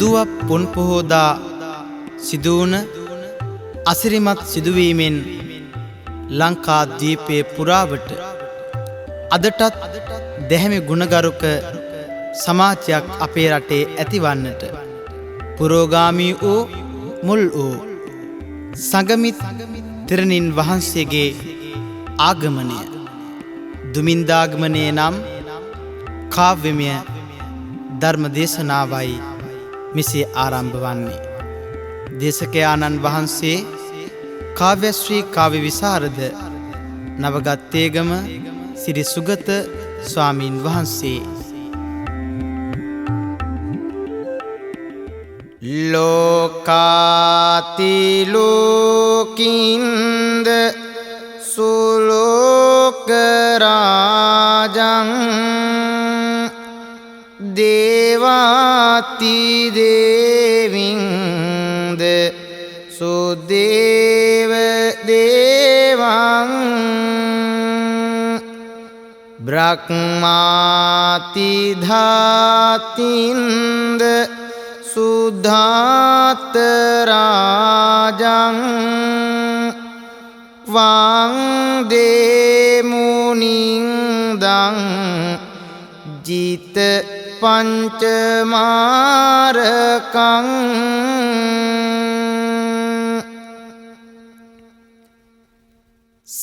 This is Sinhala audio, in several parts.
උදුවක් පුන් පොහෝදා සිදුවන අසිරිමත් සිදුවීමෙන් ලංකා දීපයේ පුරාවට අදටත් දැහැමි ගුණගරුක සමාජයක් අපේ රටේ ඇතිවන්නට පුරෝගාමී වූ මුල් වූ සංගමිත් තෙරණින් වහන්සේගේ ආගමනය දුමින්දාගමනය නම් කාව්‍යමය ධර්ම දේශනාවයි මෙසේ ආරම්භ වන්නේ. දේශකයාණන් වහන්සේ කාව්‍යශ්‍රී කාව්‍ය විසරද නවගත්තේගම සිරි සුගත ස්වාමීන් වහන්සේ. ලෝකාතිලෝකින්ද සුලෝකරාජං දේවාති දේවින්ද සුදේව දේවං බ්‍රහ්මාති ධාතින්ද සුධාත රාජං වන්දේ මුනින්දං ජිත පංචමාරකං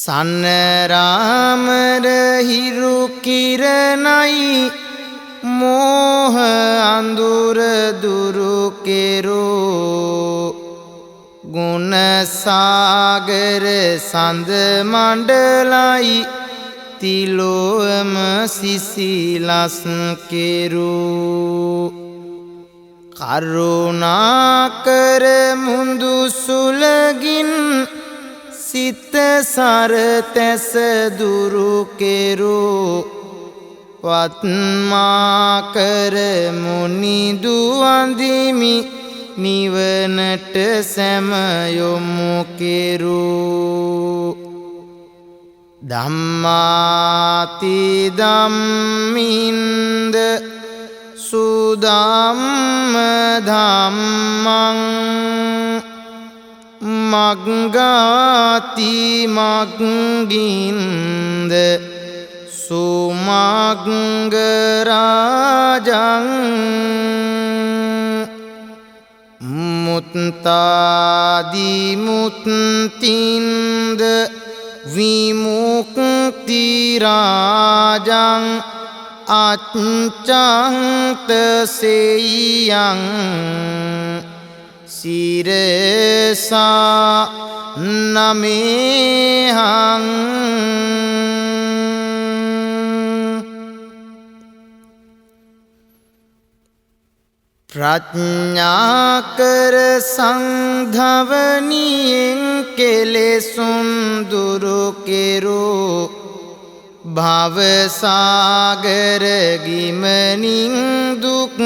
සන්නරාමර හිරු කිරණයි මෝහ අඳුර දුරු කෙරෝ ගුණ සාගර සඳ මණ්ඩලයි තිලෝම සිසිලස් කෙරෝ කරුණාකර මුඳු සුලගින් සිත සරතැස දුරු කෙරෝ පත්මාකර මුනිදු අඳිමි නිවනට සැමයොමු කෙරෝ ධම්මාති ධම්මින්ද සුධම්ම ධම්මං මග්ගාති මග්ගින්ද සුමග්ගරාජං මුත්තාදි මුත්තින්ද විමුක්ති රාජං අච්ඡන්ත සේයං සිරසා නමේහං ප්‍රඥාකර සංධවනියෙන් කෙලෙසුන් දුරු කෙරෝ භවසාගර ගිමනින් දුක්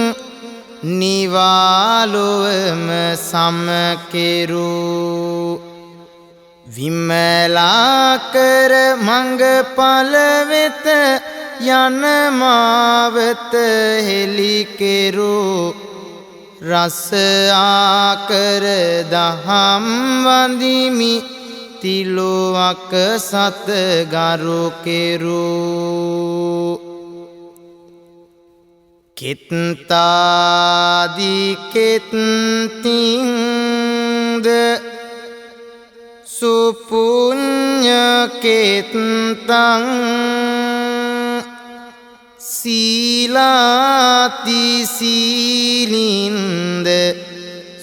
නිවාලොවම සමකෙරෝ විමලාකර මඟඵල වෙත යන මාවත හෙළිකෙරෝ රස ආකර දහම් වඳිමි තිලෝවක සත ගරු කෙරෝ කෙත්තාදි කෙත්තින්ද සුපුඤ්ඤ කෙත්තං සීලාති සීලින්ද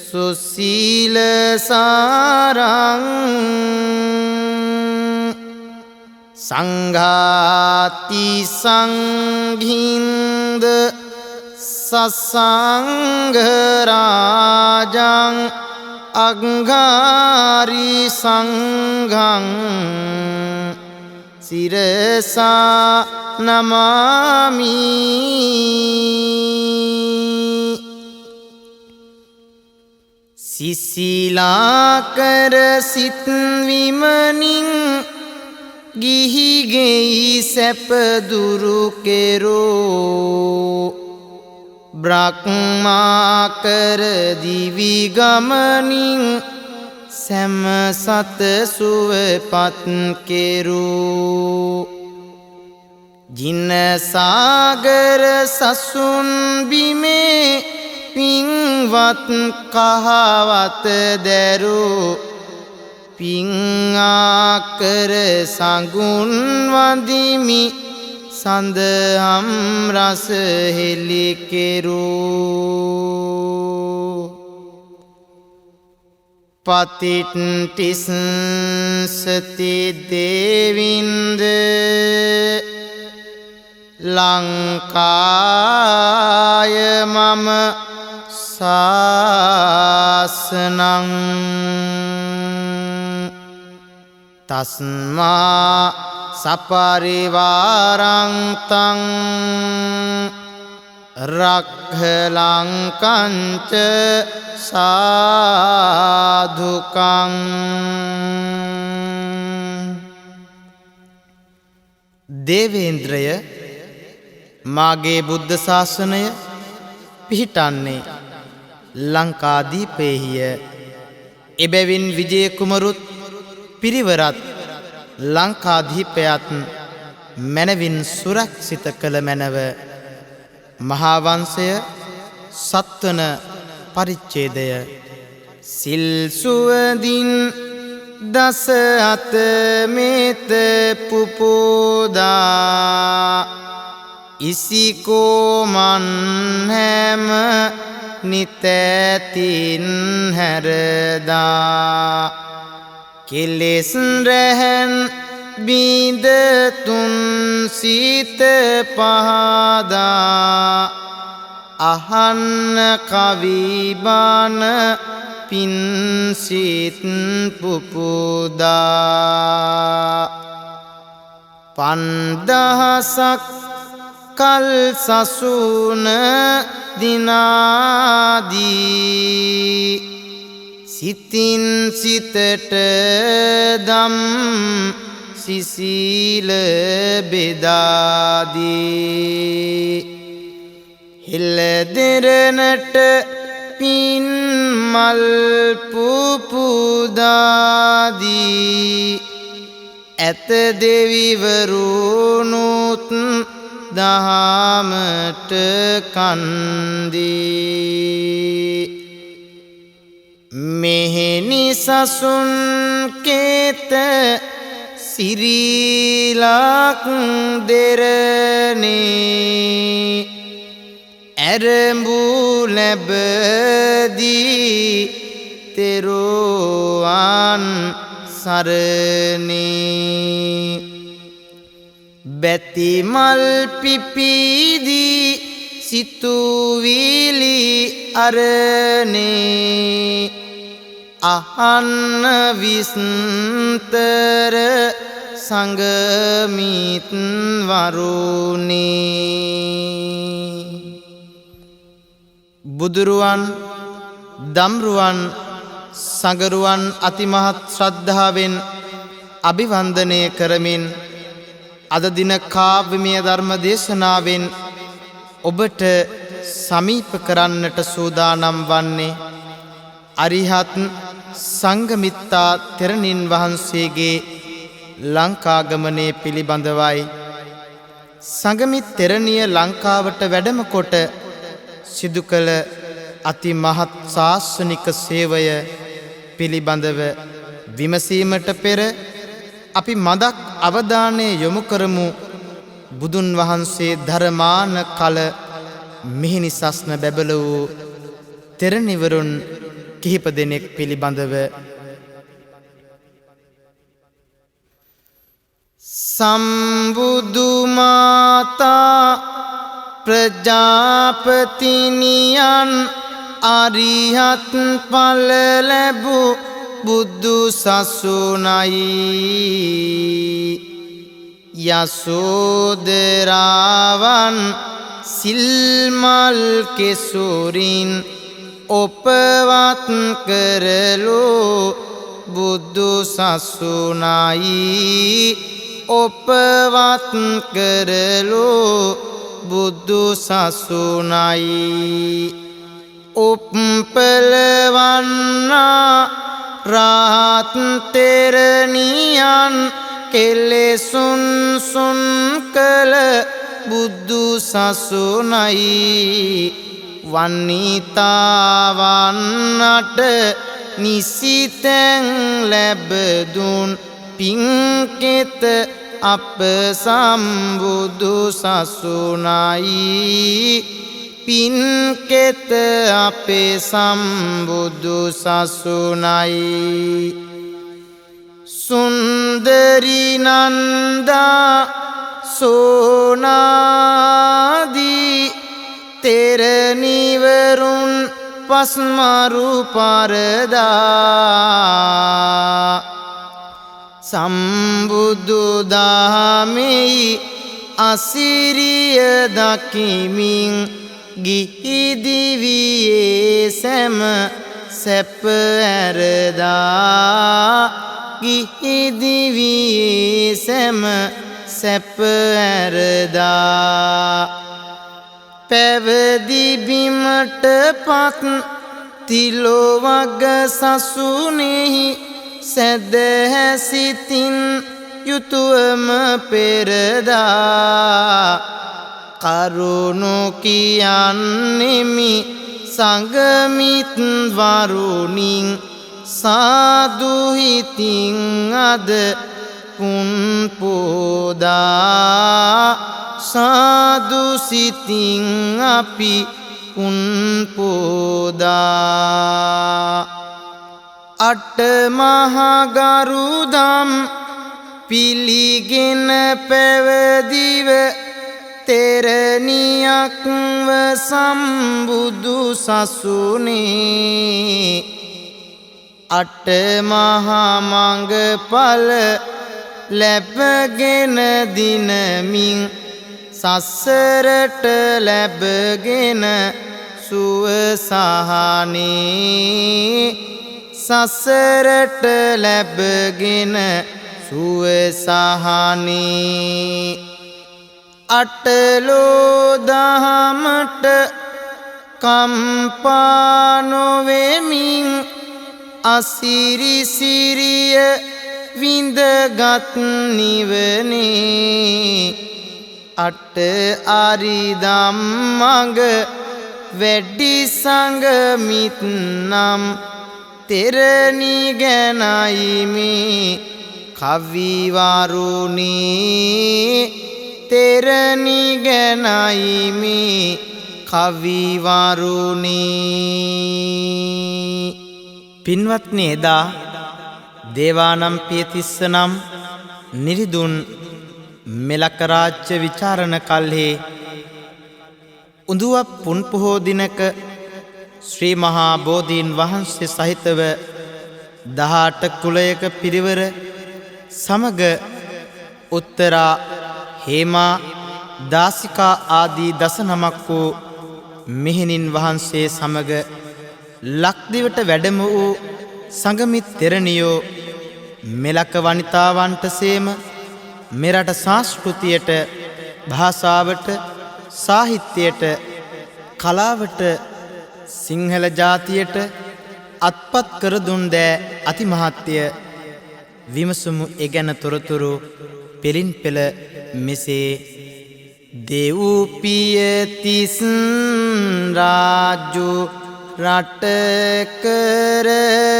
සුසීල සාරං සංඝාති සංඝින්ද සසංඝ රාජං අග්ගාරි සංඝං සිරසා නමාමි සිසිලාකර සිත් විමනින් ගිහිගෙයි සැප දුරු කෙරෝ බ්‍රහ්මාකර දිවි ගමනින් සැම සත සුවපත් කෙරූ ජින සාගර සසුන් බිමේ පින්වත් කහවත දැරූ පින් ආකර සඟුන් වඳිමි සඳහම් රස හෙළි කෙරූ පතිට්ඨිසති දේවින්ද ලංකාය මම සාසනං තස්මා සපරිවාරං තං රක්ඛලංකංච සාධුකං දේවේන්ද්‍රය මාගේ බුද්ධ ශාසනය පිහිටන්නේ ලංකාදීපයෙහිය. එබැවින් විජය කුමරුත් පිරිවරත් ලංකාධිපයත් මැනවින් සුරක්ෂිත කළ මැනව. මහාවංශය සත්වන පරිච්ඡේදය. සිල් සුවදින් දස අත මේත පුපුදා ඉසිකෝමන් හැම නිතැතින් හැරදා කෙලෙස් රැහැන් බිඳ තුන් සිත පහදා අහන්න කවිබාන පින්සිත් පුපුදා පන්දහසක් කල් සසුන දිනාදී සිතින් සිතට දම් සිසිල බෙදාදී හෙළ දෙරනට පින් මල් පුපුදාදී ඇත දෙවිවරුනුත් දහමට කන්දී මෙහෙනි සසුන් කේත සිරිලක් දෙරනේ ඇරඹූ ලැබදී තෙරුවන් සරණේ බැතිමල් පිපිදී සිතුවිලි අරනේ අහන්න විස්තර සංගමිත් වරුනේ බුදුරුවන් දම්රුවන් සඟරුවන් අතිමහත් ශ්‍රද්ධාවෙන් අභිවන්දනය කරමින් අද දින කාව්‍යමය ධර්ම දේශනාවෙන් ඔබට සමීප කරන්නට සූදානම් වන්නේ අරිහත් සංඝමිත්තා තෙරණින් වහන්සේගේ ලංකාගමනය පිළිබඳවයි. සංඝමිත් තෙරණිය ලංකාවට වැඩම කොට සිදු කළ අතිමහත් ශාසනික සේවය පිළිබඳව විමසීමට පෙර අපි මදක් අවධානය යොමු කරමු බුදුන් වහන්සේ ධර්මාන කල මිහිනි සස්න බැබල වූ තෙරණිවරුන් කිහිප දෙනෙක් පිළිබඳව. සම්බුදු මාතා ප්‍රජාපතිනියන් අරිහත් ඵල ලැබූ බුදු සසුනයි යසෝදරාවන් සිල්මල් කෙසුරින් ඔපවත් කරලෝ බුදු සසුනයි ඔපවත් කරලෝ බුදු සසුනයි උප්පලවන්නා රාහත් තෙරණියන් කෙලෙසුන් සුන් කළ බුදු සසුනයි වන්නිතාවන්නට නිසිතැන් ලැබදුන් පින්කෙත අප සම්බුදු සසුනයි පින්කෙත අපේ සම්බුදු සසුනයි සුන්දරි නන්දා සෝනාදී තෙරණිවරුන් පස්මරු පරදා සම්බුදු දහමෙහි අසිරිය දකිමින් ගිහි දිවියේ සැම සැප ඇරදා ගිහි දිවියේ සැම සැප ඇරදා පැවදි බිමට පත් තිලොවග සසුනේහි සැදැහැ සිතින් යුතුවම පෙරදා කරුණු කියන්නෙමි සංගමිත් වරුණින් සාදුහිතින් අද පුන් පෝදා සාදුසිතින් අපි පුන් පෝදා අට මහගරුදම් පිළිගෙන පැවදිව තෙරණියක්ව සම්බුදු සසුනේ අට මහමඟඵල ලැබගෙන දිනමින් සසරට ලැබගෙන සුව සහනේ සසරට ලැබගෙන සුව සහනේ අටලෝ දහමට කම්පා නොවෙමින් අසිරි සිරිය විඳගත් නිවනේ අට අරිදම් මඟ වැඩි සංගමිත් නම් තෙරණි ගැනයි මේ කවිවරුනේ තෙරණි ගැනයි මේ කවිවරුනේ පින්වත්නි එදා දේවානම්පියතිස්ස නම් නිරිදුන් මෙලක රාජ්‍ය විචාරණ කල්හි උඳුව පුන් පොහෝ දිනක ශ්‍රී මහා බෝධීන් වහන්සේ සහිතව 18 කුලයක පිරිවර සමග උත්තරා හේමා දාසිකා ආදී 19ක් වූ මෙහෙණින් වහන්සේ සමග ලක්දිවට වැඩම වූ සංගමිත් තෙරණියෝ මෙලක වනිතාවන්ට සේම මෙරට සංස්කෘතියට භාෂාවට සාහිත්‍යයට කලාවට සිංහල ජාතියට අත්පත් කර දුන් දෑ අතිමහත්ය විමසුමු ඒ ගැන තොරතුරු පෙළින් පෙළ මෙසේ දෙව්පියතිස් රාජු රට කරවන්නේ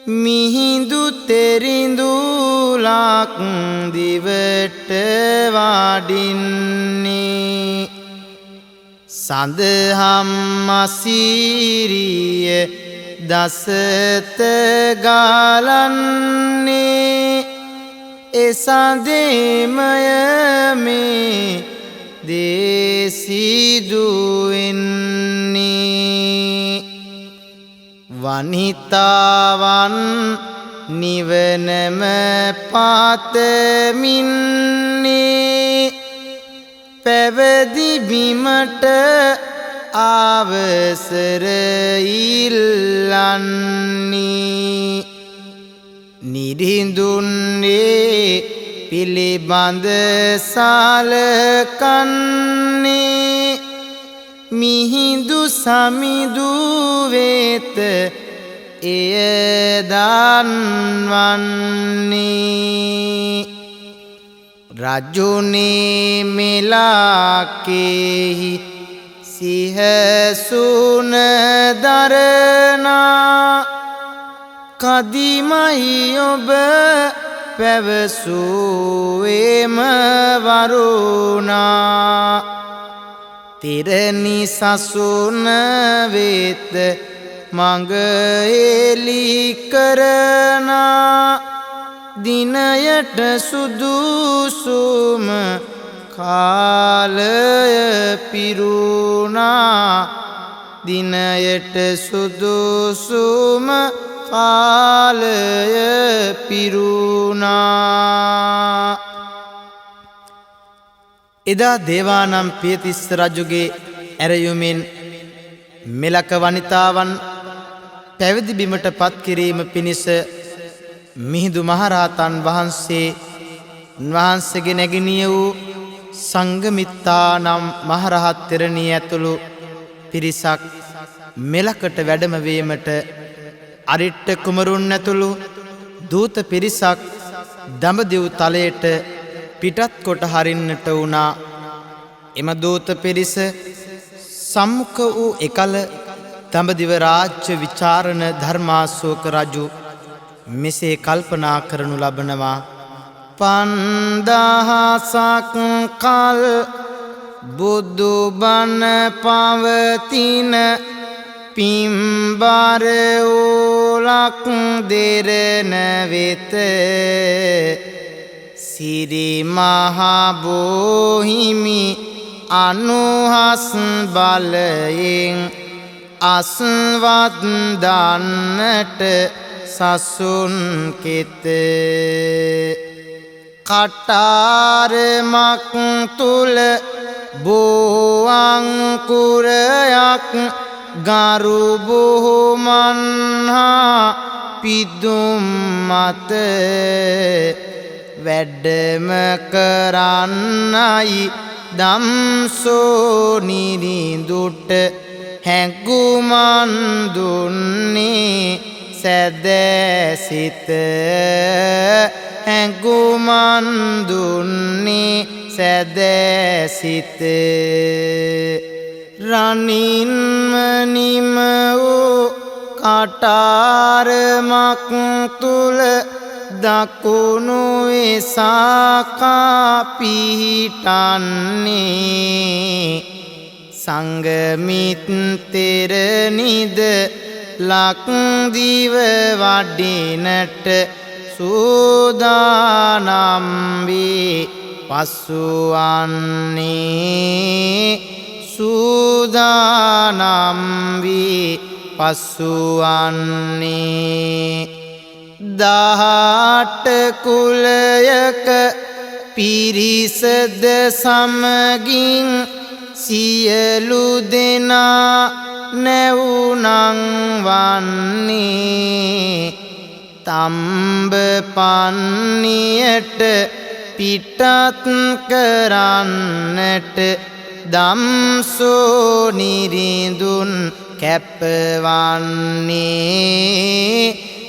මිහිඳු තෙරිඳුලක් දිවට වඩින්නේ සඳහම් අසිරිය දසත ගලන්නේ එසඳේමය මේ දේසිදුවෙන්නේ වනිතාවන් නිවනම පාතමින්නේ පැවදි බිමට අවසර ඉල්ලන්නේ නිරිඳුන්නේ පිළිබඳ සාලකන්නේ මිහිඳු සමිඳු වෙත එය දන්වන්නේ රජුනේ මෙලාකෙහි සිහසුන දරනා කදිමයි ඔබ පැවසුවේම වරුණා තිරණි සසුන වෙත මඟ එලි කරනා දිනයට සුදුසුම කාලය පිරුණා දිනයට සුදුසුම කාලය පිරුණා එදා දේවානම් පියතිස්ස රජුගේ ඇරයුමෙන් මෙලක වනිතාවන් පැවිදි බිමට පත් කිරීම පිණිස මිහිඳු මහරහතන් වහන්සේ උන්වහන්සේගේ නැගණිය වූ සංඝමිත්තා නම් මහරහත් තෙරණිය ඇතුළු පිරිසක් මෙලකට වැඩම වීමට අරිට්ඨ කුමරුන් ඇතුළු දූත පිරිසක් දඹදිව් තලයට පිටත් කොට හරින්නට වුණා. එම දූත පිරිස සම්මුඛ වූ එකල දඹදිව රාජ්‍ය විචාරණ ධර්මාශෝක රජු මෙසේ කල්පනා කරනු ලබනවා 5000ක් කල් බුදු බණ පවතින පිම්බර ඕලක් දෙරණ වෙත සිරි මහා බෝහිමි අනුහස් බලයෙන් අස්වත් දන්නට සසුන් කෙත කටාරමක් තුල බෝ අංකුරයක් ගරු බොහොමන්හා පිදුම් මත වැඩම කරන්නයි දම්සෝ නිරිඳුට හැඟුමන් දුන්නේ සැදැසිත හැඟුමන් දුන්නේ සැදැසිත රනින්ම නිම වූ කටාරමක් තුල දකුණු එසාකා පිහිටන්නේ සංගමිත්තරනිද ලක්දිව වඩිනට සූදානම් වී පසුවන්නේ සූදානම් වී පසුවන්නේ 18 කුලයක පිරිසද සමගින් සියලු දෙනා නැවුනං වන්නේ තම්බ පන්නියට පිටත් කරන්නට දම්සෝ නිරිඳුන් කැපවන්නේ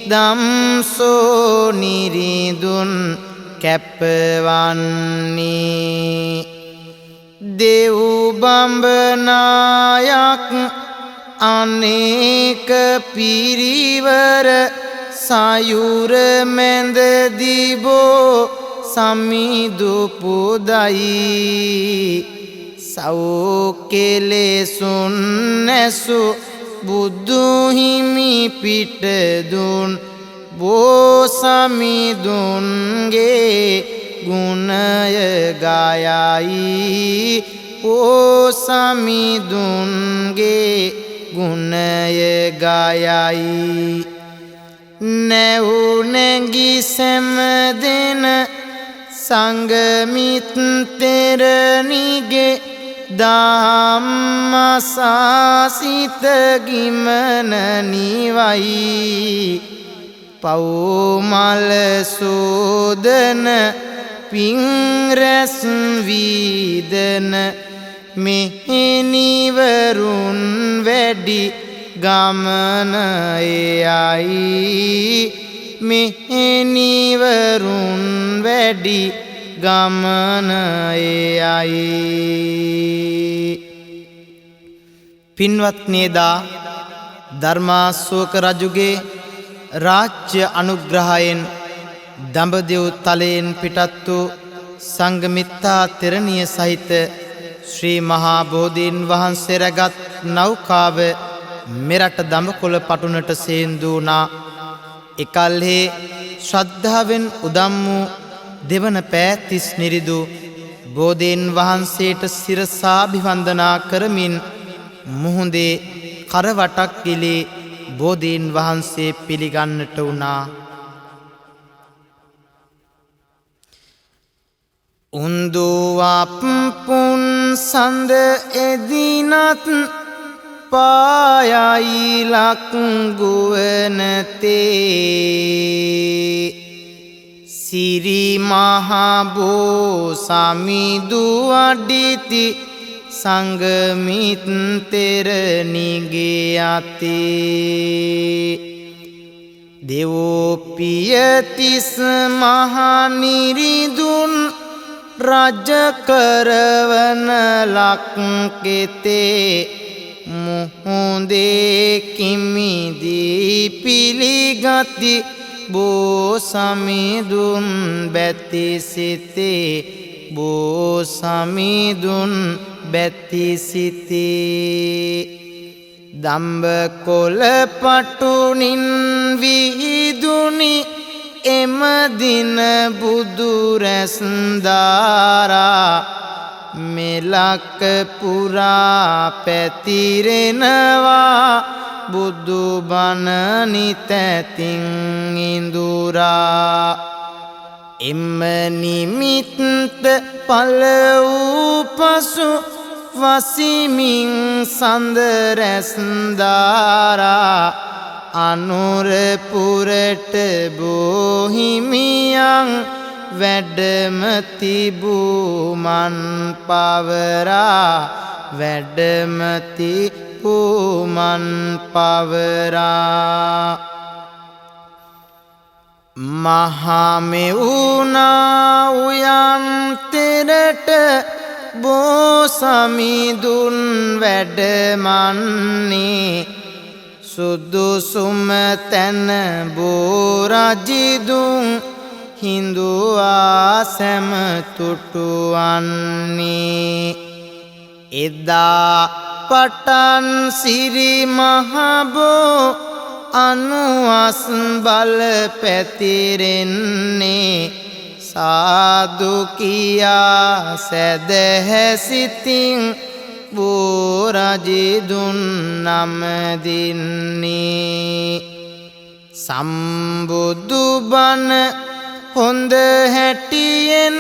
දම්සෝ නිරිඳුන් කැපවන්නේ දෙව් බඹනායක් අනේක පිරිවර සයුර මැද දිබෝ සමිඳු පුදයි සෞඛෙලෙසුන් නැසු බුදු හිමි පිට දුන් බෝ සමිඳුන්ගේ ගුණය ගායයි ඕ සමිඳුන්ගේ ගුණය ගායයි නැවුනැගි සැමදෙන සංගමිත්තරනිගේ ධම්මසාසිත ගිමන නිවයි පවුමල සෝදන පිං රැස් වීදන මෙහෙණිවරුන් වැඩි ගමන එයයි මෙහෙණිවරුන් වැඩි ගමන එයයි. පින්වත්නි, එදා ධර්මාශෝක රජුගේ රාජ්‍ය අනුග්‍රහයෙන් දඹදිව් තලයෙන් පිටත් වූ සංඝමිත්තා තෙරණිය සහිත ශ්‍රී මහා බෝධීන් වහන්සේ රැගත් නෞකාව මෙරට දඹකොළ පටුනට සේන්දු වුණා. එකල්හි ශ්‍රද්ධාවෙන් උදම් වූ දෙවන පෑතිස් නිරිදු බෝධීන් වහන්සේට සිරසාභිවන්දනා කරමින් මුහුදේ කරවටක් ගිලී බෝධීන් වහන්සේ පිළිගන්නට වුණා. උන්දුවප් පුන් සඳ එදිනත් පායයි ලක්ගුවනතේ සිරි මහබෝ සමිදු අඩිති සංගමිත් තෙරණිගේ අතේ දෙවෝපියතිස් මහනිරිදුන් රජ කරවන ලක්කෙතේ මුහුදේ කිමිදී පිළිගති බෝ සමිඳුන් බැති සිතේ බෝ සමිඳුන් බැති සිතේ දම්බකොළ පටුනින් විහිදුනි එම දින බුදු රැස්දාරා මෙලක පුරා පැතිරෙනවා බුදු බණ නිතැතින් ඉඳුරා එම නිමිත්ත පළ වූ පසු වසිමින් සඳ රැස්දාරා අනුරපුරට බෝහිමියන් වැඩම තිබූ මන් පවරා වැඩම තිබූ මන් පවරා මහමෙවුනා උයන් තෙරට බෝ සමිඳුන් වැඩමන්නේ සුදුසුම තැන බෝ රජිදුන් හිඳුවා සැමතුටුවන්නේ එදා පටන් සිරි මහබෝ අනුවස් බල පැතිරෙන්නේ සාදු කියා සැදැහැසිතින් බෝ රජිදුන් නමදින්නේ සම්බුදු බණ හොඳ හැටියෙන්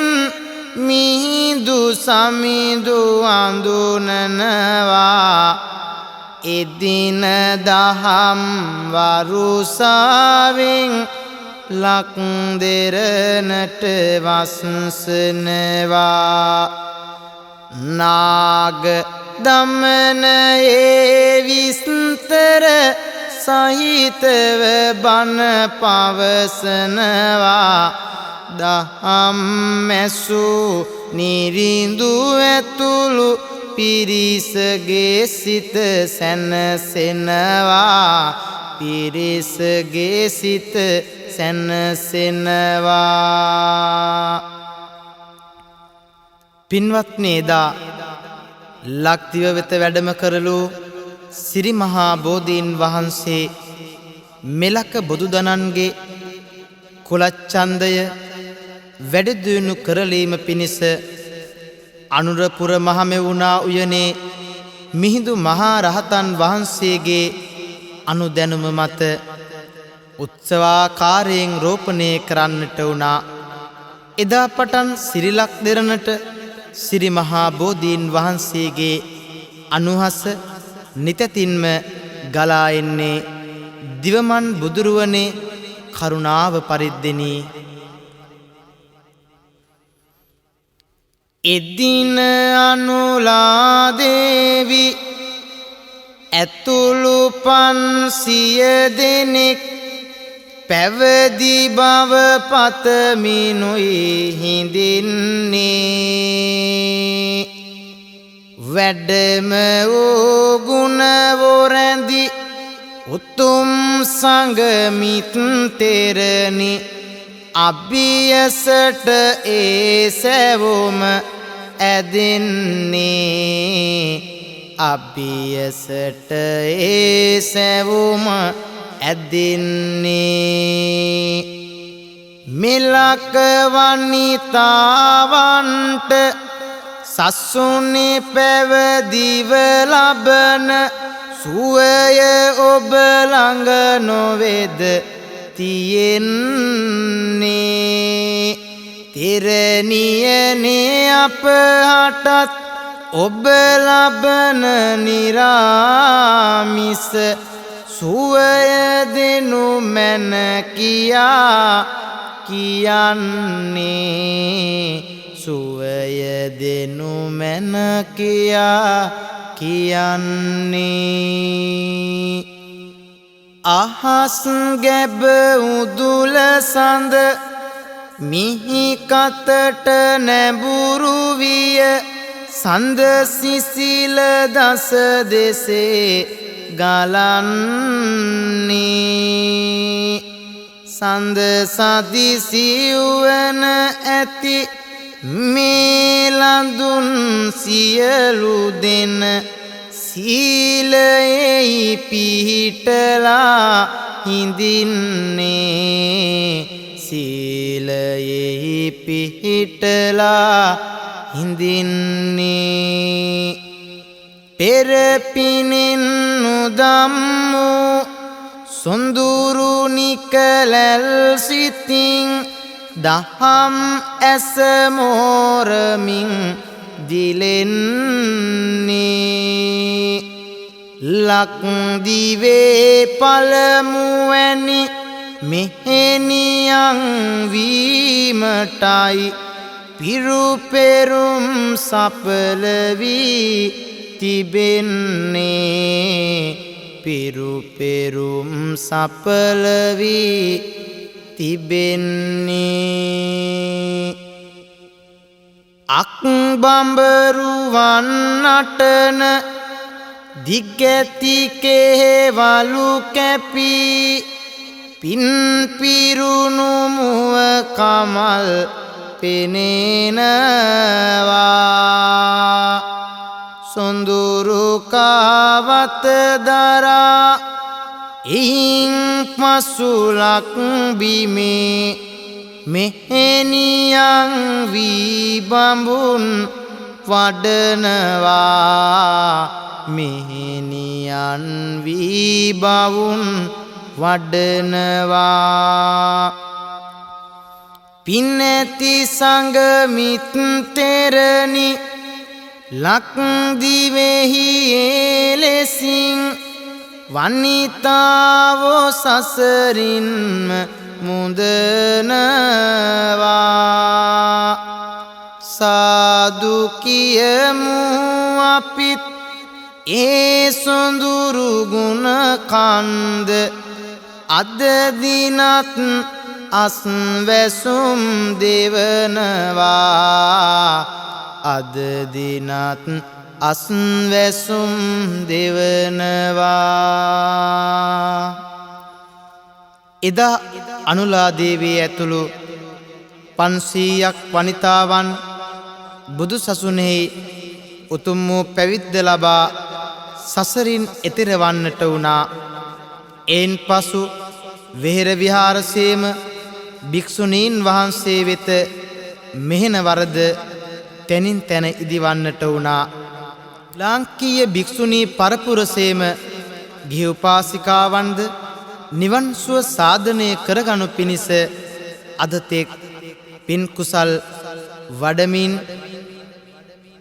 මිහිඳු සමිඳු අඳුනනවා එදින දහම් වරුසාවෙන් ලක් දෙරණට වස්සනවා නාග දමනයේ විස්තර සහිතව බණ පවසනවා දහම් මැසූ නිරිඳු ඇතුළු පිරිසගේ සිත සැනසෙනවා පිරිසගේ සිත සැනසෙනවා. පින්වත්නි, එදා ලක්දිව වෙත වැඩම කරලු සිරි මහා බෝධීන් වහන්සේ මෙලක බොදුදනන්ගේ කුලච්ඡන්දය වැඩදියුණු කරලීම පිණිස අනුරපුර මහමෙවුනා උයනේ මිහිඳු මහා රහතන් වහන්සේගේ අනුදැනුම මත උත්සවාකාරයෙන් රෝපණය කරන්නට වුණා. එදා පටන් සිරිලක් දෙරණට සිරි මහා බෝධීන් වහන්සේගේ අනුහස නිතැතින්ම ගලා එන්නේ දිවමන් බුදුරුවනේ කරුණාව පරිද්දෙනී එදින අනුලාදේවි ඇතුළු 500 දෙනෙක් පැවදි බව පතමිනුයි හිඳින්නේ. වැඩම වූ ගුණවොරැඳි උතුම් සංගමිත් තෙරණි අභියසට ඒ සැවොම ඇදෙන්නේ. අභියසට ඒ සැවොම ඇදෙන්නේ. මෙලක වනිතාවන්ට සසුනේ පැවදිව ලබන සුවය ඔබ ළඟ නොවේද තියෙන්නේ. තෙරණියනේ අපහටත් ඔබ ලබන නිරාමිස සුවය දෙනු මැන කියා කියන්නේ. සුවය දෙනු මැන කියා කියන්නේ. අහස් ගැබ උදුල සඳ මිහි කතට නැඹුරු විය සඳ සිසිල දස දෙසේ ගලන්නේ. සඳ සදිසි වන ඇති මේ ලඳුන් සියලු දෙන සීලයෙහි පිහිටලා හිඳින්නේ. සීලයෙහි පිහිටලා හිඳින්නේ. පෙර පිනෙන් නුදම්මෝ සොඳුරු නිකලැල් සිතින් දහම් ඇස මෝරමින් දිලෙන්නේ. ලක්දිවේ පළමුවැනි මෙහෙණියන් වීමටයි පිරුපෙරුම් සඵල වී තිබෙන්නේ. පිරුපෙරුම් සඵල වී තිබෙන්නේ. අක්බඹරුවන් නටන දිග්ගැති කෙහෙවලු කැපී පින් පිරුණු මුව කමල් පෙනෙනවා. සොඳුරු කාවත දරා එයින් පසුලක් බිමේ මෙහෙණියන් වී බඹුන් වඩනවා. මෙහෙණියන් වී බඹුන් වඩනවා. පින්නැති සංගමිත් තෙරණි ලක්දිවෙහි එලෙසින් වනිතාවෝ සසරින්ම මුදනවා. සාදු කියමු අපිත් ඒ සොඳුරු ගුණ කන්ද අද දිනත් අස්වැසුම් දෙවනවා. අද දිනත් අස්වැසුම් දෙවනවා. එදා අනුලාදේවිය ඇතුළු 500ක් වනිතාවන් බුදු සසුනේහි උතුම් වූ පැවිද්ද ලබා සසරින් එතෙර වන්නට වුණා. එයින් පසු වෙහෙර විහාරසේම භික්ෂුණීන් වහන්සේ වෙත මෙහෙණ වරද තැනින් තැන ඉදිවන්නට වුණා. ලාංකීය භික්ෂුණී පරපුරසේම ගිහි උපාසිකාවන්ද නිවන් සුව සාධනය කරගනු පිණිස අද තෙක් පින් කුසල් වඩමින්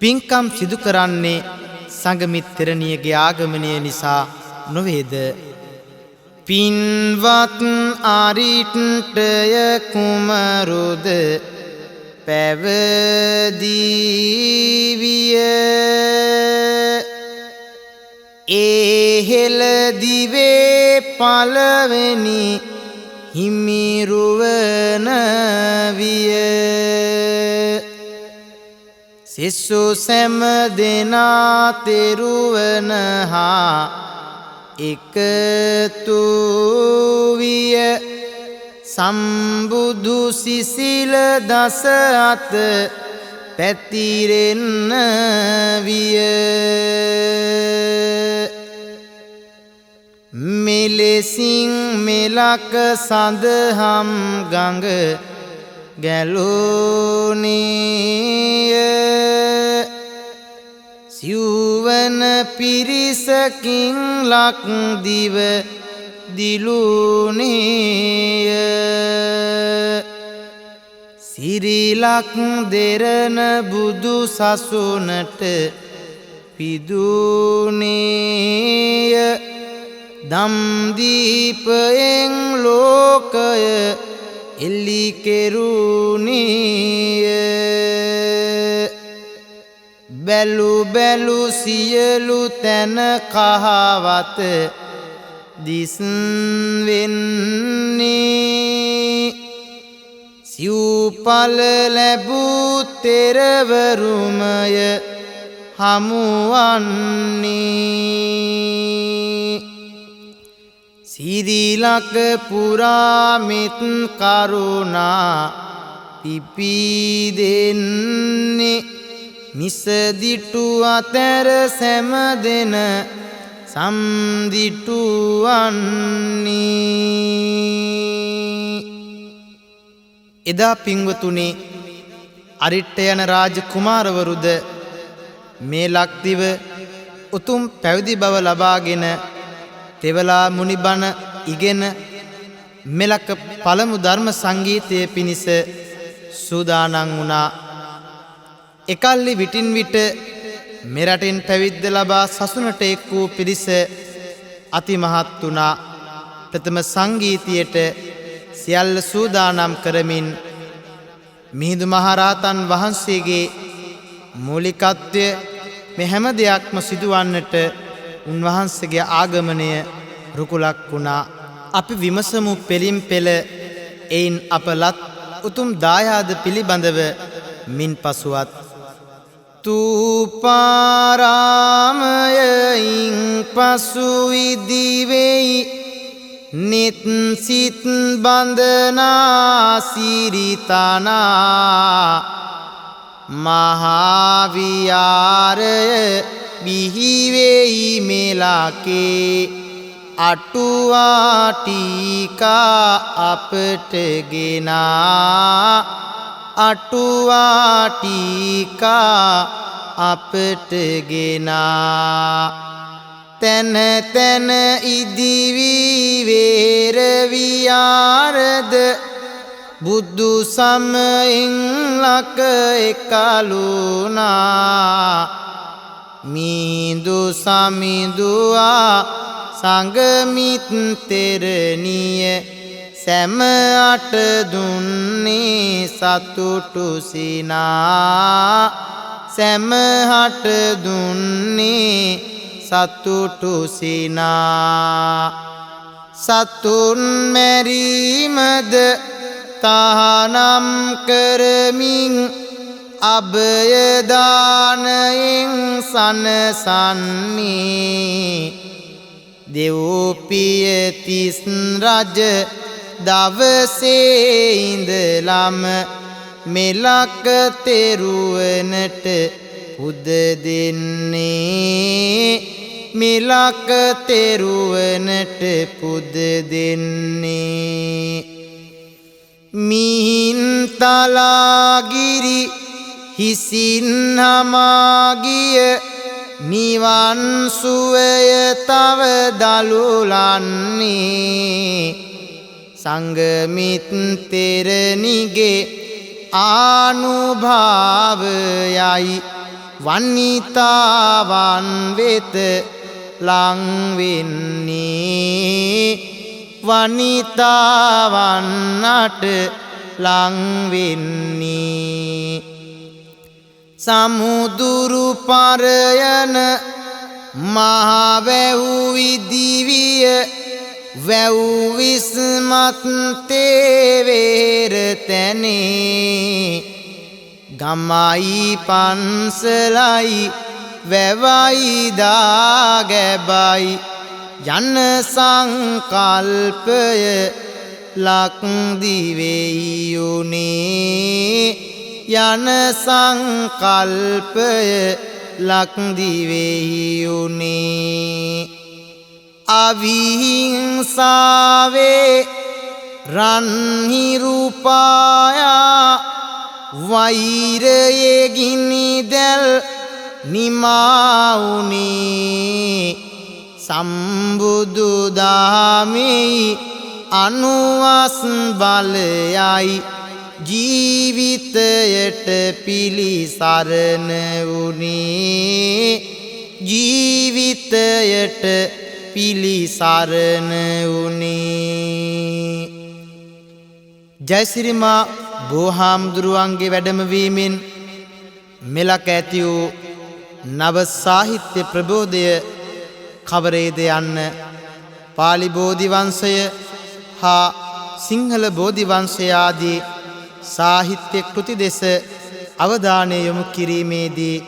පින්කම් සිදු කරන්නේ සංගමිත් තෙරණියගේ ආගමනය නිසා නොවේද? පින්වත් ආරිට්ටය කුමරුද පැවදීවිය ඒහෙල දිවේ පළවෙනි හිමිරුවන විය සිස්සු සැම දෙනා තෙරුවන හා එකතු විය සම්බුදු සිසිල දස අත පැතිරෙන්න විය මෙලෙසින් මෙලක සඳහම් ගඟ ගැලුණේය සිව්වන පිරිසකින් ලක්දිව දිලුණේය සිරිලක් දෙරණ බුදු සසුනට පිදුණේය දම්දීපයෙන් ලෝකය එලි කෙරුණේය බැලු බැලු සියලු තැන කහවත දිස් වෙන්නේ සිව්පල ලැබූ තෙරවරුමය හමුවන්නේ සිරිලක පුරාමෙත් කරුණා පිපිදෙන්නේ මිසදිටු අතර සැම දෙන සම්දිටුවන්නේ එදා පින්වතුනි අරිට්ට යන රාජ කුමාරවරුද මේ ලක්දිව උතුම් පැවිදි බව ලබාගෙන තෙවලා මුනිබණ ඉගෙන මෙලක පළමු ධර්ම සංගීතය පිණිස සූදානම් වුණා. එකල්ලි විටින් විට මෙරටින් පැවිද්ද ලබා සසුනට එක් වූ පිරිස අතිමහත් වුණා. ප්‍රථම සංගීතයට සියල්ල සූදානම් කරමින් මිහිඳු මහරහතන් වහන්සේගේ මූලිකත්වය මේ හැම දෙයක්ම සිදුවන්නට උන්වහන්සේගේ ආගමනය රුකුලක් වුණා. අපි විමසමු පෙළින් පෙළ එයින් අපලත් උතුම් දායාද පිළිබඳව මින් පසුවත් තූපාරාමයයින් පසු ඉදිවෙයි නිත් සිත් බන්ධනා සිරිතනා මහාවිහාරය බිහිවෙයි මෙලකේ අටුවා ටීකා අපට ගෙනා අටුවා ටීකා අපට ගෙනා තැන තැන ඉදිවි වේර විහාරද බුදු සමයෙන් ලක එකලුණා මිහිඳු සමිඳුවා සංගමිත් තෙරණිය සැම අට දුන්නේ සතුටු සිනා සැම හට දුන්නේ සතුටු සිනා සතුන් මැරීමද තහනම් කරමින් අභයදානයෙන් සනසන්නේ දෙව්පිය තිස් රජ දවසේ ඉඳලම මෙලක තෙරුවනට පුද දෙන්නේ මෙලක තෙරුවනට පුද දෙන්නේ මිහින්තලාගිරි හිසින් හමාගිය නිවන් සුවය තව දළුලන්නේ සංගමිත් තෙරණිගේ ආනුභාවයයි වනිතාවන් වෙත ලං වෙන්නේ වනිතාවන්නට ලංවෙන්නේ සමුදුරු පරයන මහවැව් විදිවිය වැව් විස්මත් තේවේර තැනේ ගමයි පන්සලයි වැවයි දාගැබයි යන සංකල්පය ලක්දිවෙයියුනේ යන සංකල්පය ලක්දිවෙයියුනේ අවිහිංසාවේ රන්හිරුපායා වෛරයේ ගිනිදැල් නිමාවුනේ සම්බුදු දහමෙහි අනුවස් බලයයි ජීවිතයට පිළිසරණ වුනේ ජීවිතයට පිළිසරණ වුනේ ජයසිරිමා බෝහාමුදුරුවන්ගේ වැඩමවීමෙන් මෙලක ඇති වූ නව සාහිත්‍ය ප්‍රබෝධය කවරේද යන්න පාලි බෝධි වංශය හා සිංහල බෝධි වංශය ආදී සාහිත්‍ය කෘති දෙස අවධානය යොමු කිරීමේදී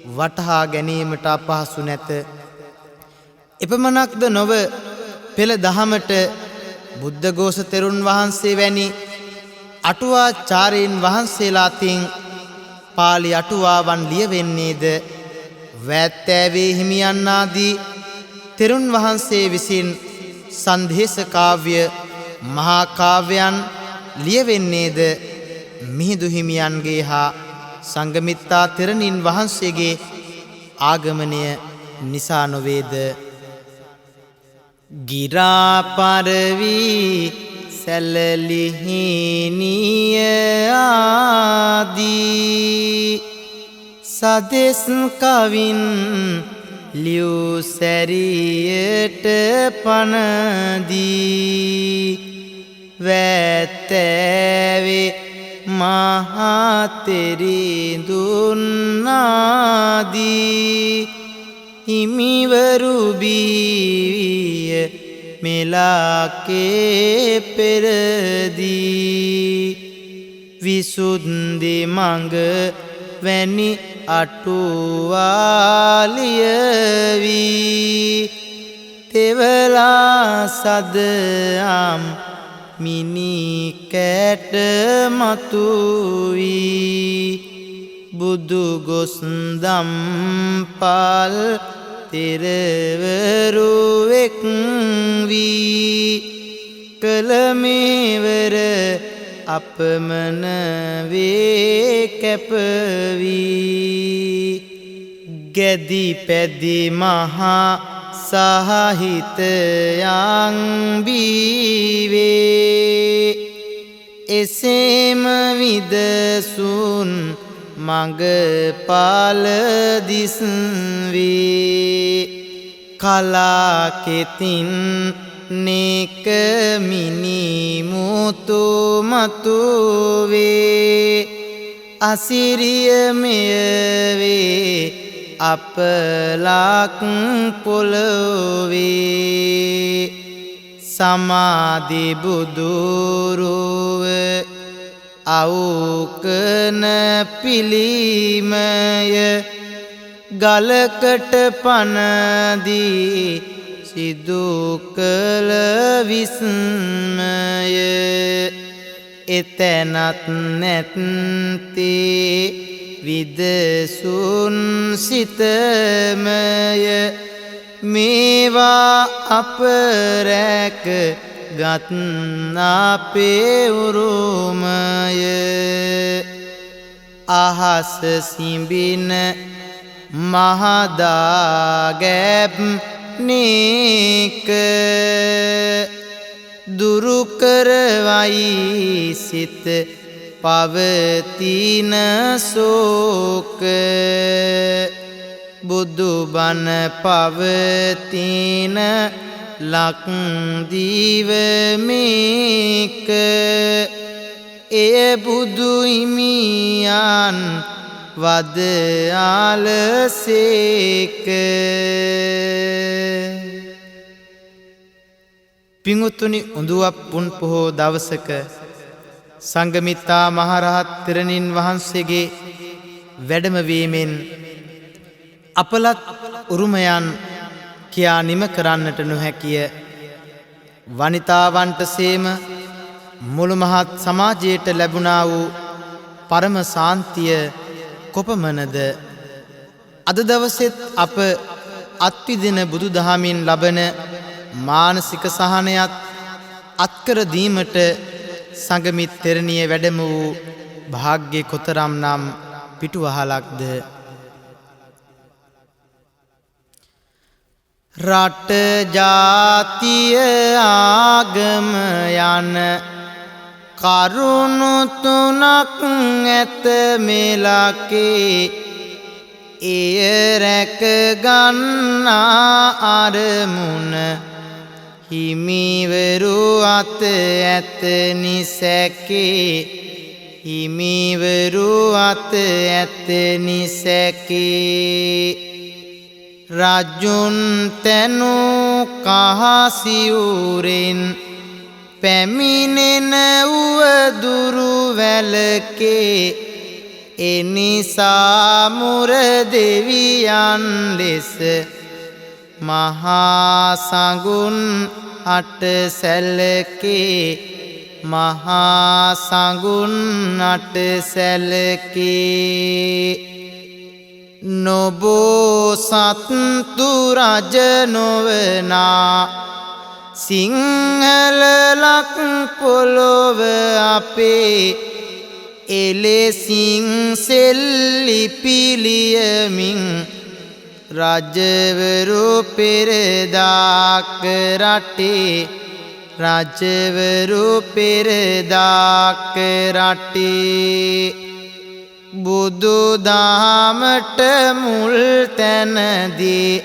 වටහා ගැනීමට අපහසු නැත. එපමණක්ද නොව පෙළ දහමට බුද්ධඝෝෂ තෙරුන් වහන්සේ වැනි අටුවාචාර්යන් වහන්සේලා අතින් පාලි අටුවාවන් ලියවෙන්නේද වැත්තෑවේ හිමියන් ආදී තෙරුන් වහන්සේ විසින් සංදේශ කාව්‍ය මහා කාව්‍යයන් ලියවෙන්නේද මිහිඳු හිමියන්ගේ හා සංඝමිත්තා තෙරණින් වහන්සේගේ ආගමනය නිසා නොවේද. ගිරාපරවී සැලලිහිනිය ආදී සදෙස් කවින් ලියු සැරියට පනදී වැත්තෑවේ මහතෙරිඳුන්නාදී හිමිවරු බීවිය මෙලාකේ පෙරදී විසුද්ධි මඟ වැනි අටුවාලියවී තෙවලා සදම් මිනිකැට මතුවී බුදු ගොස්දම් පල් තෙරවරුවෙක් වී කළමෙවර අපමණ වේ කැපවී ගැදි පැදි මහා සාහිත්‍යයන් බීවේ එසේම විදසුන් මඟඵල දිස්වේ කලාකෙතින් නෙක මිනිමුතු මතුවේ අසිරිය මෙයවේ අපලක් පොළොවේ සමාධි බුදුරුව අවුකන පිළිමය ගලකට පනදී සිදු කළ විස්මය එතැනත් නැත්තේ විදසුන් සිතමය මේවා අපරැක ගත් අපේ උරුමය අහස සිඹින මහදාගැබ් නේක දුරු කරවයි සිත පවතින සෝක බුදුබණ පවතින ලක්දිව මේක එය බුදු හිමියන් වද ආලසේක. පිංුතුනි, උඳුවප් පුන් පොහෝ දවසක සංඝමිත්තා මහරහත් තෙරණින් වහන්සේගේ වැඩමවීමෙන් අපලත් උරුමයන් කියා නිම කරන්නට නොහැකිය. වනිතාවන්ට සේම මුළු මහත් සමාජයට ලැබුණා වූ පරම සාන්තිය කොපමණද? අද දවසෙත් අප අත්විදින බුදු දහමින් ලබන මානසික සහනයත් අත්කර දීමට සංඝමිත් තෙරණිය වැඩම වූ භාග්‍ය කොතරම් නම් පිටුවහලක්ද? රට ජාතිය ආගම යන කරුණු තුනක් ඇත මෙලකේ. එය රැක ගන්නා අරමුණ හිමිවරු අත ඇත නිසැකේ. හිමිවරු අත ඇත නිසැකේ. රජුන් තැනූ කහසිවුරෙන් පැමිණෙන උවදුරු වැලකේ. එනිසා මුර දෙවියන් ලෙස මහා සඟුන් අට සැලකේ. මහා සඟුන් අට සැලකේ. නොබෝ සත්තු රජ නොවනා සිංහල ලක් පොළොව අපේ. එලෙසින් සෙල්ලි පිළියමින් රජවරු පෙරදාක රටේ. රජවරු පෙරදාක රටේ. බුදු දහමට මුල් තැනදී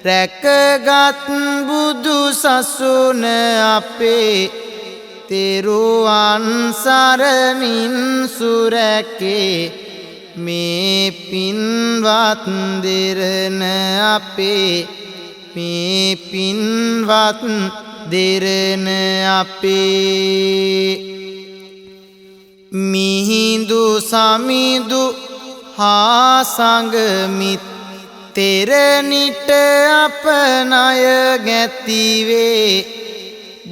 රැකගත් බුදු සසුන අපේ. තෙරුවන් සරණින් සුරැකේ. මේ පින්වත් දෙරණ අපේ. මේ පින්වත් දෙරණ අපේ. මිහිඳු සමිඳු හා සංඝමිත් තෙරණිට අප ණය ගැතිවේ.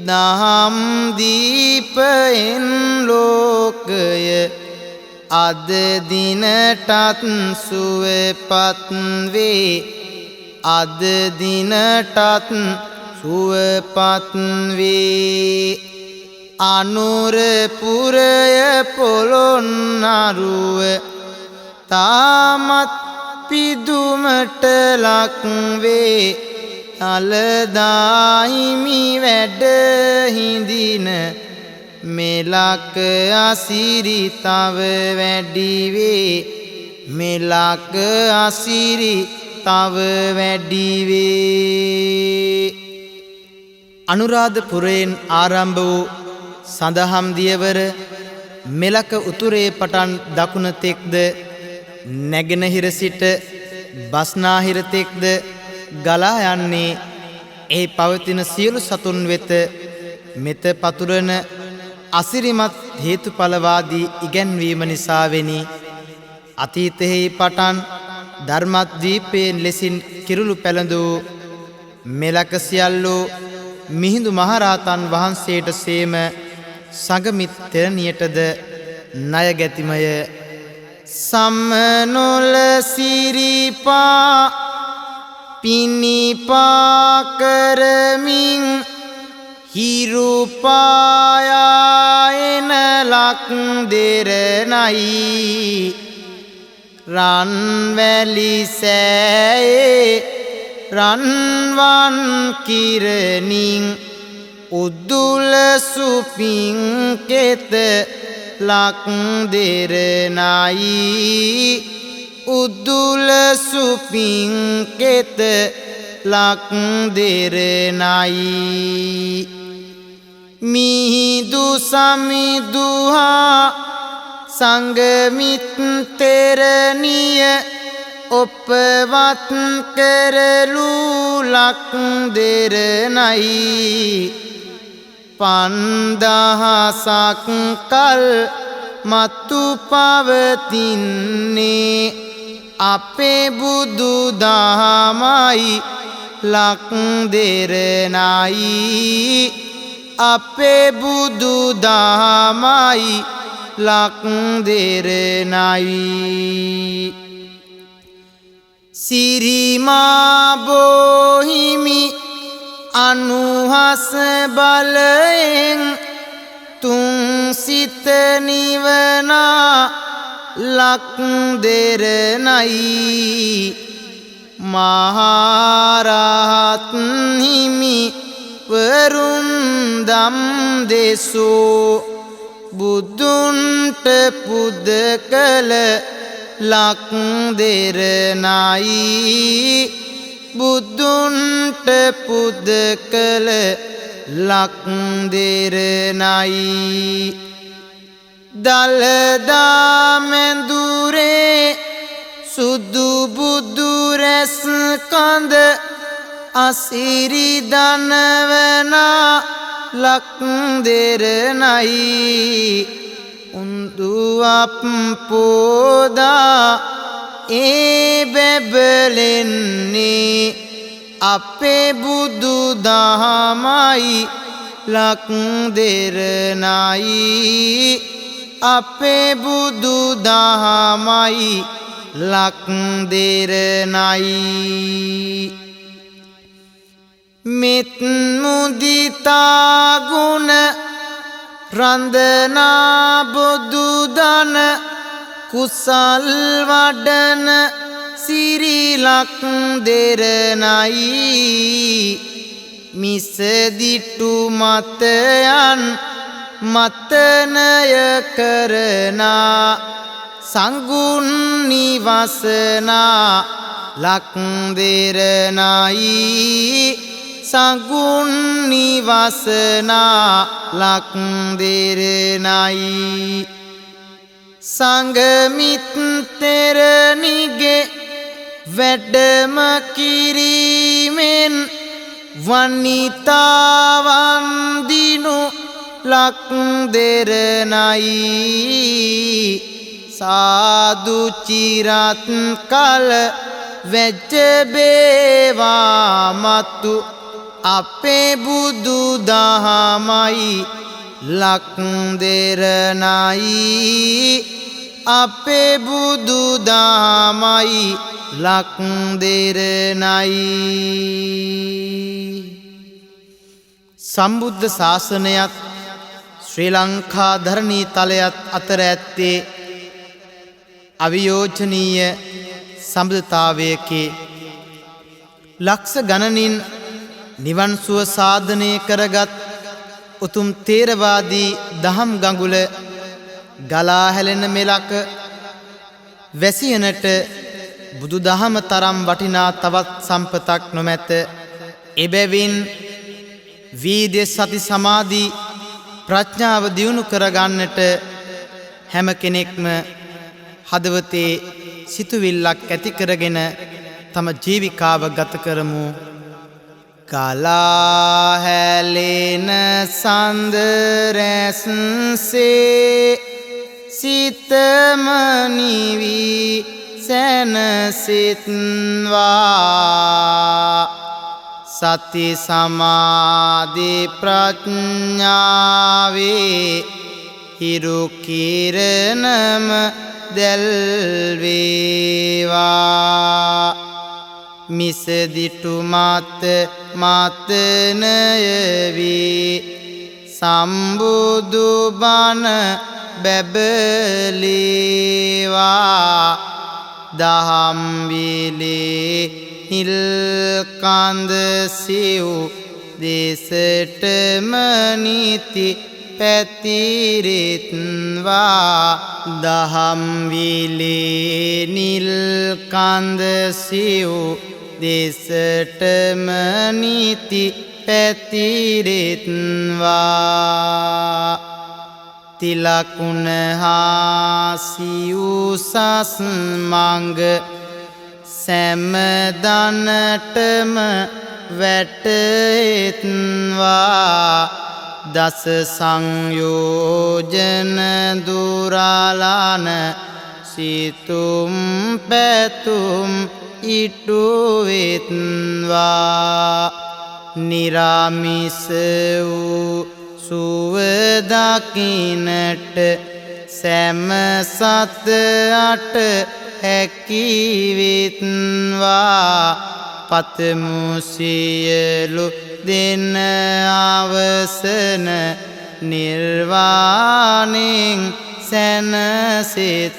දහම් දීපයෙන් ලෝකය අද දිනටත් සුවපත් වේ. අද දිනටත් සුවපත් වේ. අනුරපුරය පොළොන්නරුව තාමත් පිදුමට ලක් වේ. අලදාහිමි වැඩ හිඳින මෙලක අසිරි තව වැඩි වේ. මෙලක අසිරි තව වැඩි වේ. අනුරාධපුරයෙන් ආරම්භ වූ සඳහම් දියවර මෙලක උතුරේ පටන් දකුණ තෙක්ද නැගෙනහිර සිට බස්නාහිර තෙක්ද ගලා යන්නේ එහි පවතින සියලු සතුන් වෙත මෙත පතුරන අසිරිමත් හේතුඵලවාදී ඉගැන්වීම නිසාවෙනි. අතීතෙහි පටන් ධර්මද්වීපයෙන් ලෙසින් කිරුළු පැළඳූ මෙලක සියල්ලෝ මිහිඳු මහරහතන් වහන්සේට සේම සංඝමිත් තෙරණියටද ණය ගැතිමය. සම්නොල සිරිපා පිනිපා කරමින් හිරුපායා එන ලක් දෙරණයි. රන්වැලි සෑයේ රන්වන් කිරණින් උද්දුල සුපින් කෙත ලක් දෙරණයි. උද්දුල සුපින් කෙත ලක් දෙරණයි. මිහිදු සමිදුහා සංගමිත්තරණිය ඔපවත් කරලු ලක් දෙරණයි 5000ක් කල් මතු පවතින්නේ අපේ බුදු දහමයි ලක් දෙරණයි අපේ බුදු දහමයි ලක් දෙරණයි සිරිමා බෝහිමි අනුහස බලයෙන් තුන් සිත නිවනා ලක් දෙරණයි මහරහත් හිමි වරුන් දම් දෙසෝ බුදුන්ට පුද කළ ලක් දෙරණයි බුදුන්ට පුද කළ ලක් දෙරණයි දළදා මැදුරේ සුදු බුදු රැස් කඳ අසිරි දනවනා ලක් දෙරණයි උන්දුවප් පෝදා ඒ බැබලෙන්නේ අපේ බුදු දහමයි ලක් දෙරණයි අපේ බුදු දහමයි ලක් දෙරණයි මෙත් මුදිතා ගුණ රන්දනා බුදු දන කුසල් වඩන සිරි ලක් දෙරණයි මිසදිටු මතයන් මතනය කරනා සංගුන් නිවසනා ලක් දෙරණයි සංගුන් නිවසනා ලක් දෙරණයි සංගමිත්තරණිගේ වැඩම කිරීමෙන් වනිතාවන් දිනු ලක් දෙරණයි සාදු චිරත් කල වෙච්ච බේවා මතු අපේ බුදු දහමයි ලක් දෙරණයි අපේ බුදු දහමයි ලක් දෙරණයි සම්බුද්ධ ශාසනයත් ශ්‍රී ලංකා ධරණී තලයත් අතර ඇත්තේ අවියෝජනීය සම්බන්ධතාවයකි ලක්ෂ ගණනින් නිවන් සුව සාධනය කරගත් උතුම් තේරවාදී දහම් ගඟුල ගලා හැලෙන මෙලක වැසියනට බුදු දහම තරම් වටිනා තවත් සම්පතක් නොමැත එබැවින් වීර්ය සති සමාධි ප්‍රඥාව දියුණු කරගන්නට හැම කෙනෙක්ම හදවතේ සිතුවිල්ලක් ඇති කරගෙන තම ජීවිකාව ගත කරමු ගලා හැලෙන සඳ රැස්සේ සිතම නිවි සැනසෙත්වා සති සමාධි ප්‍රඥාවේ හිරු කිරණම දැල්වේවා මිසදිටු මත මතනයවී සම්බුදු බණ බැබලේවා දහම් විලේ හිල්කන්ද සිව් දෙසටම නිති පැතිරෙත්වා දහම් විලේ නිල්කන්ද සිව් දෙසටම නිති පැතිරෙත්වා තිලකුණ හා සිවුසස් මඟ සැමදනටම වැටෙත්වා දස සංයෝජන දුරාලන සිතුම් පැතුම් ඉටුවෙත්වා නිරාමිස වූ සුවදකිනට සැම සත අට හැකිවෙත්වා පතමු සියලු දෙන අවසන නිර්වාණයෙන් සැනසෙත්වා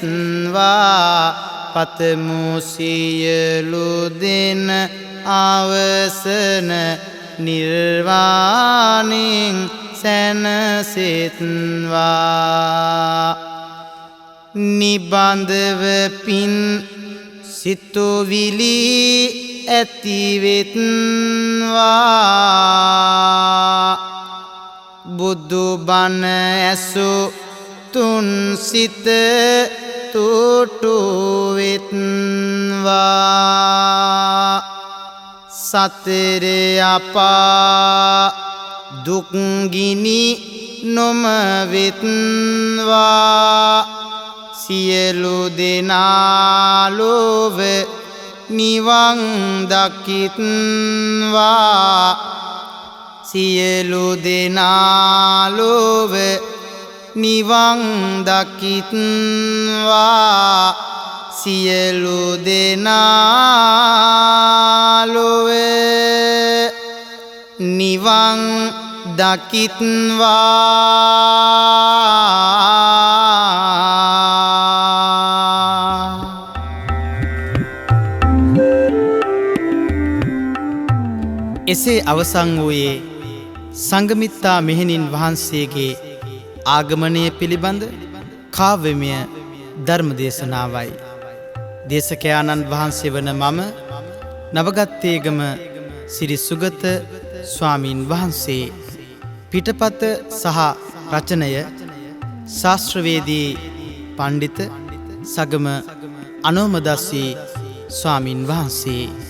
පතමු සියලු දෙන අවසන නිර්වාණයෙන් සැනසෙත්වා නිබඳව පින් සිතුවිලි ඇතිවෙත්වා බුදු බණ ඇසු තුන් සිත තුටුවෙත්වා සතර අපා දුක්ගිනි නොමවෙත්වා සියලු දෙනාලොව නිවන් දකිත්වා සියලු දෙනාලොව නිවන් දකිත්වා සියලු දෙනාලොව නිවන් දකිත්වා එසේ අවසන් වූයේ සංඝමිත්තා මෙහෙණින් වහන්සේගේ ආගමනය පිළිබඳ කාව්‍යමය ධර්ම දේශනාවයි. දේශකයාණන් වහන්සේ වන මම නවගත්තේගම සිරි සුගත ස්වාමීන් වහන්සේ පිටපත සහ රචනය ශාස්ත්‍රවේදී පණ්ඩිත සගම අනෝමදස්සී ස්වාමීන් වහන්සේ